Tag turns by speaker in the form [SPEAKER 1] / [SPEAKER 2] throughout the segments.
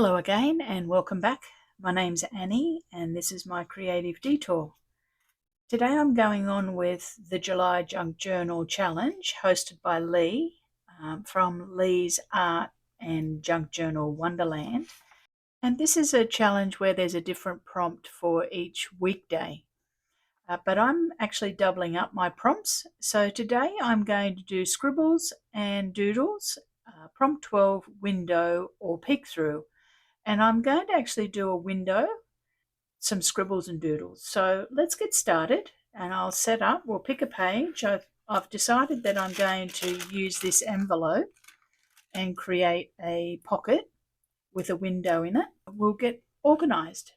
[SPEAKER 1] Hello again and welcome back. My name's Annie and this is my creative detour. Today I'm going on with the July Junk Journal Challenge hosted by Lee from Lee's Art and Junk Journal Wonderland. And this is a challenge where there's a different prompt for each weekday. But I'm actually doubling up my prompts. So today I'm going to do scribbles and doodles, prompt 12, window or peek through. And I'm going to actually do a window, some scribbles and doodles. So let's get started and I'll set up, we'll pick a page. I've decided that I'm going to use this envelope and create a pocket with a window in it. We'll get organised.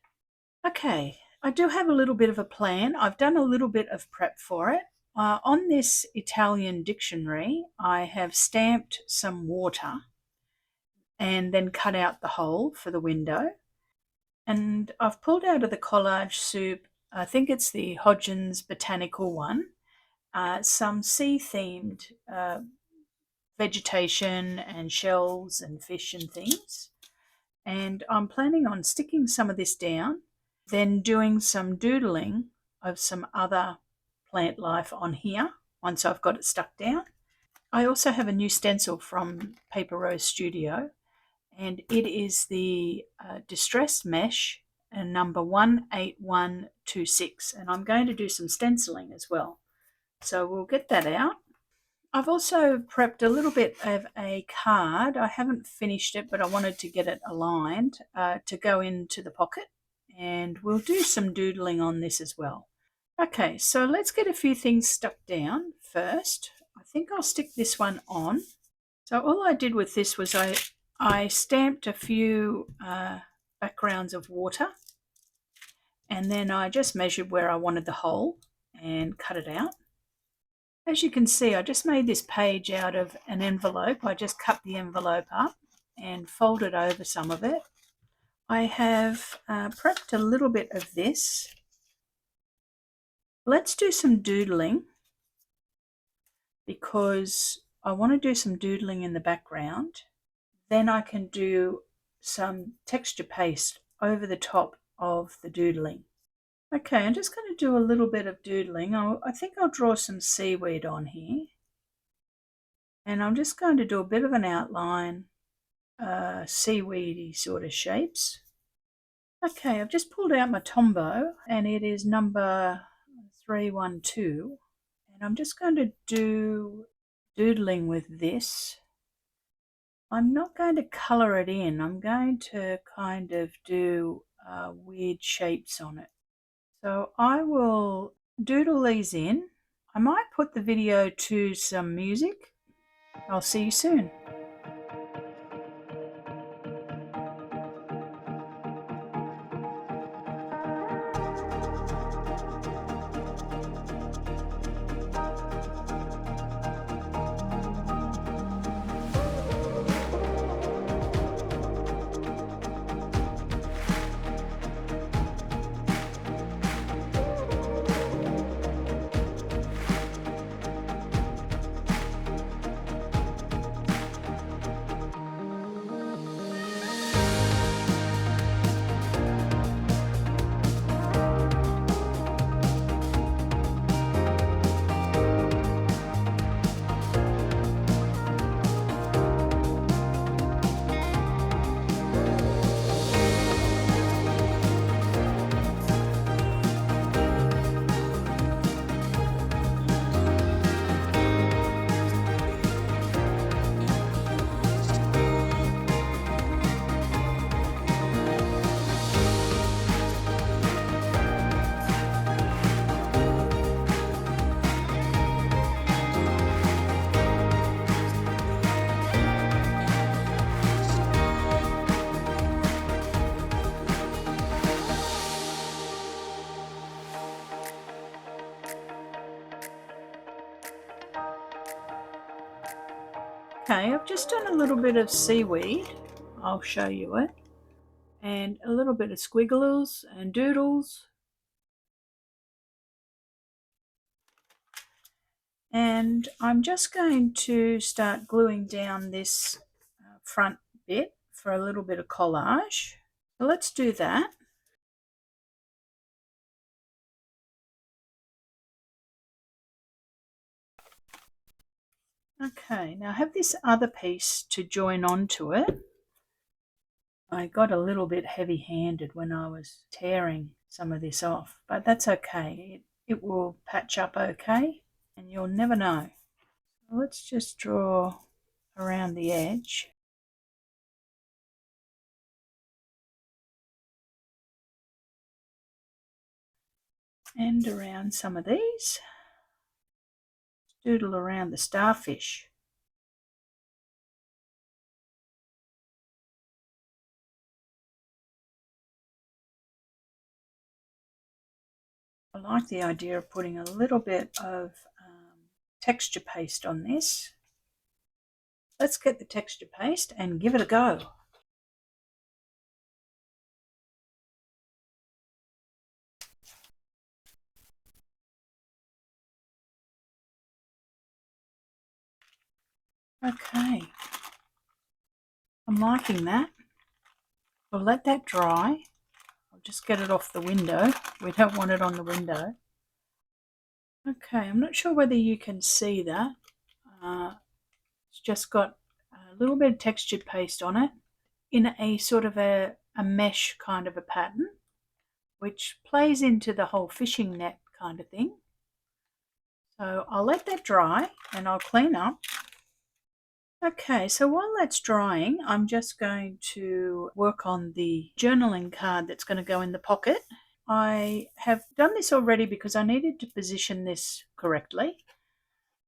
[SPEAKER 1] Okay, I do have a little bit of a plan. I've done a little bit of prep for it. On this Italian dictionary, I have stamped some water and then cut out the hole for the window. And I've pulled out of the collage soup, I think it's the Hodgins botanical one, some sea-themed vegetation and shells and fish and things. And I'm planning on sticking some of this down, then doing some doodling of some other plant life on here once I've got it stuck down. I also have a new stencil from Paper Rose Studio, and it is the Distress Mesh number 18126, and I'm going to do some stenciling as well. So we'll get that out. I've also prepped a little bit of a card. I haven't finished it, but I wanted to get it aligned to go into the pocket, and we'll do some doodling on this as well. Okay, so let's get a few things stuck down first. I think I'll stick this one on. So all I did with this was I stamped a few backgrounds of water, and then I just measured where I wanted the hole and cut it out. As you can see, I just made this page out of an envelope. I just cut the envelope up and folded over some of it. I have prepped a little bit of this. Let's do some doodling because I want to do some doodling in the background. Then I can do some texture paste over the top of the doodling. Okay, I'm just going to do a little bit of doodling. I think I'll draw some seaweed on here. And I'm just going to do a bit of an outline, seaweedy sort of shapes. Okay, I've just pulled out my Tombow and it is number 312. And I'm just going to do doodling with this. I'm not going to colour it in. I'm going to kind of do weird shapes on it. So I will doodle these in. I might put the video to some music. I'll see you soon. Okay, I've just done a little bit of seaweed. I'll show you it. And a little bit of squiggles and doodles. And I'm just going to start gluing down this front bit for a little bit of collage. So let's do that. Okay, now I have this other piece to join onto it. I got a little bit heavy-handed when I was tearing some of this off, but that's okay. It will patch up okay, and you'll never know. So let's just draw around the edge. And around some of these. Doodle around the starfish. I like the idea of putting a little bit of texture paste on this. Let's get the texture paste and give it a go. Okay, I'm liking that. We'll let that dry. I'll just get it off the window. We don't want it on the window. Okay, I'm not sure whether you can see that. It's just got a little bit of textured paste on it in a sort of a mesh kind of a pattern, which plays into the whole fishing net kind of thing. So I'll let that dry and I'll clean up. Okay, so while that's drying, I'm just going to work on the journaling card that's going to go in the pocket. I have done this already because I needed to position this correctly.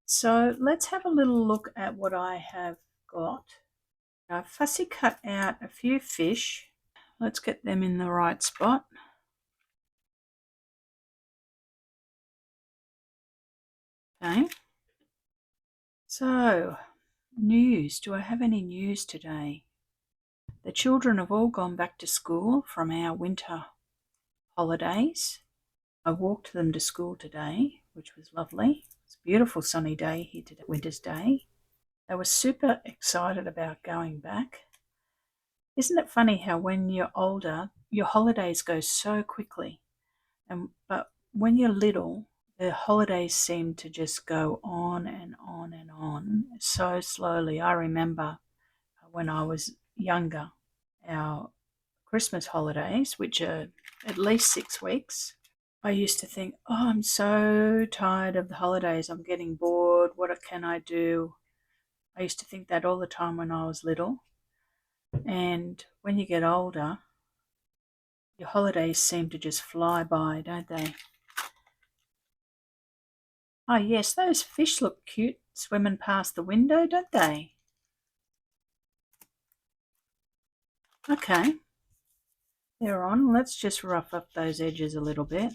[SPEAKER 1] So let's have a little look at what I have got. I've fussy cut out a few fish. Let's get them in the right spot. Okay. So, news. Do I have any news today? The children have all gone back to school from our winter holidays. I walked them to school today, which was lovely. It's a beautiful sunny day here today, winter's day. They were super excited about going back. Isn't it funny how when you're older, your holidays go so quickly, but when you're little, the holidays seem to just go on and on and on so slowly. I remember when I was younger, our Christmas holidays, which are at least 6 weeks, I used to think, oh, I'm so tired of the holidays. I'm getting bored. What can I do? I used to think that all the time when I was little. And when you get older, your holidays seem to just fly by, don't they? Oh, yes, those fish look cute swimming past the window, don't they? Okay, they're on. Let's just rough up those edges a little bit.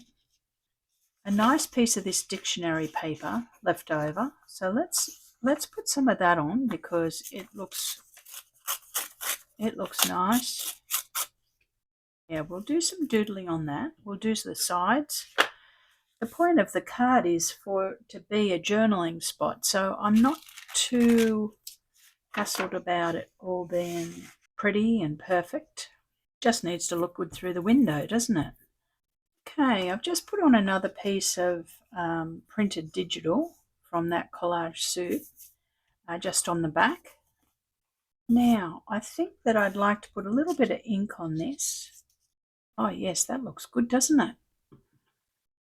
[SPEAKER 1] A nice piece of this dictionary paper left over. So let's put some of that on because it looks nice. Yeah, we'll do some doodling on that. We'll do the sides. The point of the card is for it to be a journaling spot, so I'm not too hassled about it all being pretty and perfect. Just needs to look good through the window, doesn't it? Okay, I've just put on another piece of printed digital from that collage suit, just on the back. Now, I think that I'd like to put a little bit of ink on this. Oh yes, that looks good, doesn't it?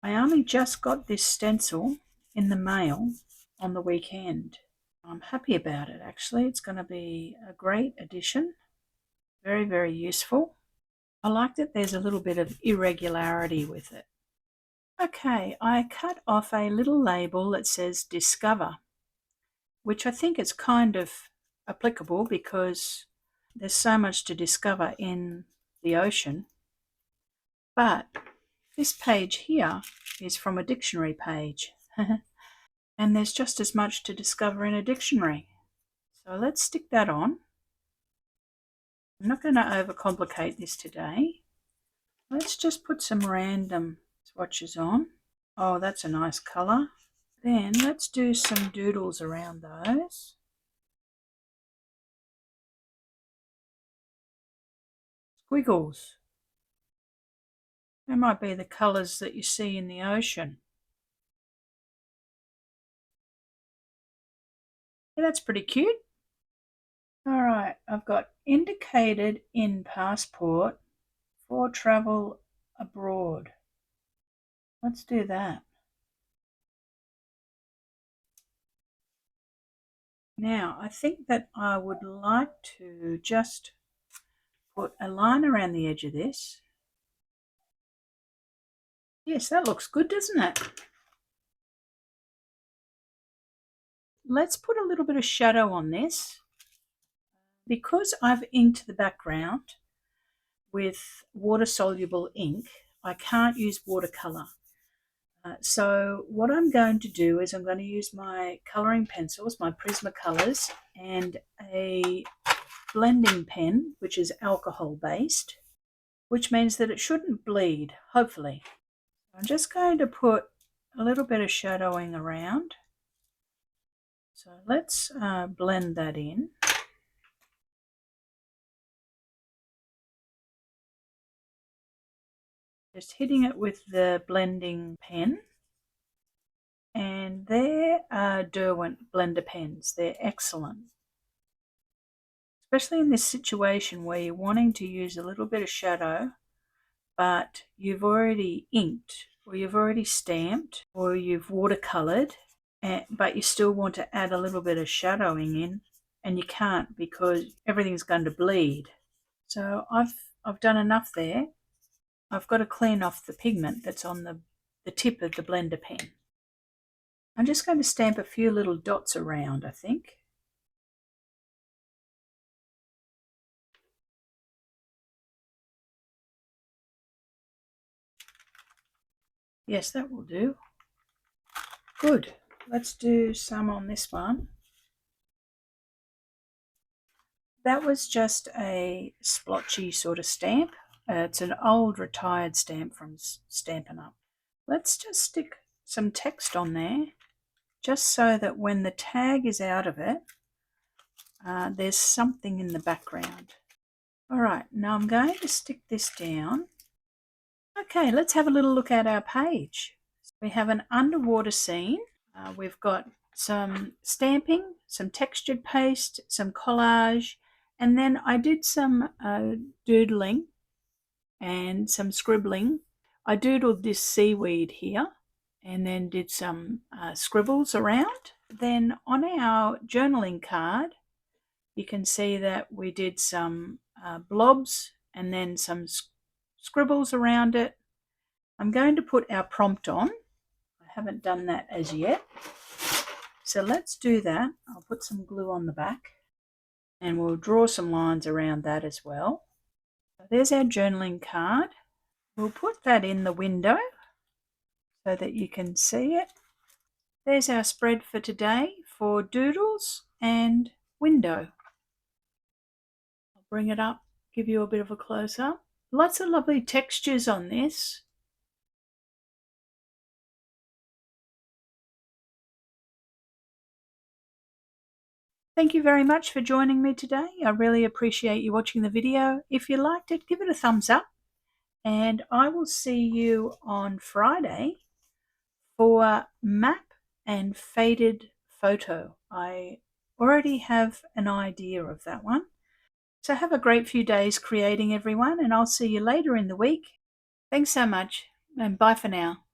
[SPEAKER 1] I only just got this stencil in the mail on the weekend. I'm happy about it, actually. It's going to be a great addition. Very, very useful. I like that there's a little bit of irregularity with it. Okay, I cut off a little label that says Discover, which I think is kind of applicable because there's so much to discover in the ocean. But this page here is from a dictionary page. And there's just as much to discover in a dictionary. So let's stick that on. I'm not going to overcomplicate this today. Let's just put some random swatches on. Oh, that's a nice colour. Then let's do some doodles around those. squiggles. They might be the colours that you see in the ocean. Yeah, that's pretty cute. Alright, I've got indicated in passport for travel abroad. Let's do that. Now, I think that I would like to just put a line around the edge of this. Yes, that looks good, doesn't it? Let's put a little bit of shadow on this. Because I've inked the background with water-soluble ink, I can't use watercolour. So what I'm going to do is I'm going to use my colouring pencils, my Prismacolors, and a blending pen, which is alcohol-based, which means that it shouldn't bleed, hopefully. I'm just going to put a little bit of shadowing around. So let's blend that in. Just hitting it with the blending pen. And there are Derwent blender pens. They're excellent. Especially in this situation where you're wanting to use a little bit of shadow, but you've already inked, or you've already stamped, or you've watercolored, but you still want to add a little bit of shadowing in, and you can't because everything's going to bleed. So I've done enough there. I've got to clean off the pigment that's on the tip of the blender pen. I'm just going to stamp a few little dots around, I think. Yes, that will do. Good. Let's do some on this one. That was just a splotchy sort of stamp. It's an old retired stamp from Stampin' Up. Let's just stick some text on there, just so that when the tag is out of it, there's something in the background. Alright, now I'm going to stick this down. Okay, let's have a little look at our page. We have an underwater scene. We've got some stamping, some textured paste, some collage, and then I did some doodling and some scribbling. I doodled this seaweed here and then did some scribbles around. Then on our journaling card, you can see that we did some blobs and then some scribbles around it. I'm going to put our prompt on. I haven't done that as yet. So let's do that. I'll put some glue on the back and we'll draw some lines around that as well. So there's our journaling card. We'll put that in the window so that you can see it. There's our spread for today for doodles and window. I'll bring it up, give you a bit of a close-up. Lots of lovely textures on this. Thank you very much for joining me today. I really appreciate you watching the video. If you liked it, give it a thumbs up. And I will see you on Friday for map and faded photo. I already have an idea of that one. So have a great few days creating, everyone, and I'll see you later in the week. Thanks so much, and bye for now.